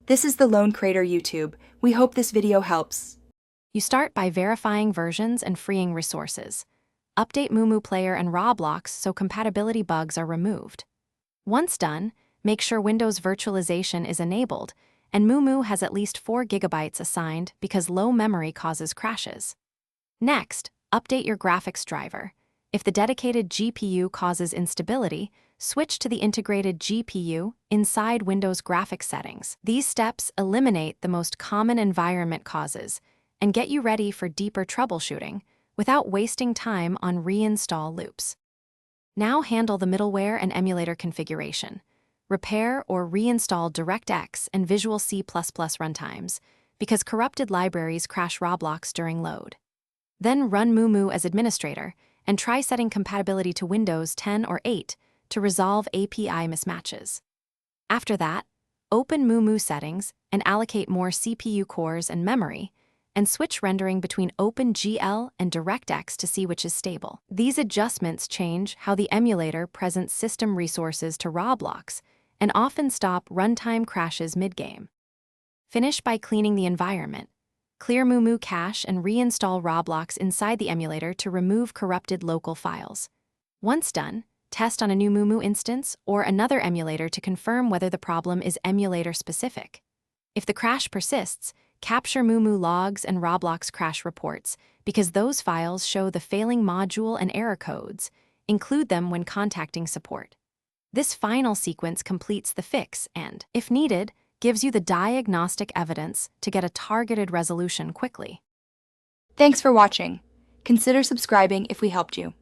This is the Lone Creator YouTube. We hope this video helps. You start by verifying versions and freeing resources. Update Mumu Player and Roblox so compatibility bugs are removed. Once done, make sure Windows virtualization is enabled and Mumu has at least 4 GB assigned because low memory causes crashes. Next, update your graphics driver. If the dedicated GPU causes instability, switch to the integrated GPU inside Windows graphics settings. These steps eliminate the most common environment causes and get you ready for deeper troubleshooting without wasting time on reinstall loops. Now handle the middleware and emulator configuration. Repair or reinstall DirectX and Visual C++ runtimes because corrupted libraries crash Roblox during load. Then run Mumu as administrator and try setting compatibility to Windows 10 or 8 to resolve API mismatches. After that, open Mumu settings and allocate more CPU cores and memory, and switch rendering between OpenGL and DirectX to see which is stable. These adjustments change how the emulator presents system resources to Roblox and often stop runtime crashes mid-game. Finish by cleaning the environment. Clear Mumu cache and reinstall Roblox inside the emulator to remove corrupted local files. Once done, test on a new Mumu instance or another emulator to confirm whether the problem is emulator-specific. If the crash persists, capture Mumu logs and Roblox crash reports because those files show the failing module and error codes. Include them when contacting support. This final sequence completes the fix and, if needed, gives you the diagnostic evidence to get a targeted resolution quickly. Thanks for watching. Consider subscribing if we helped you.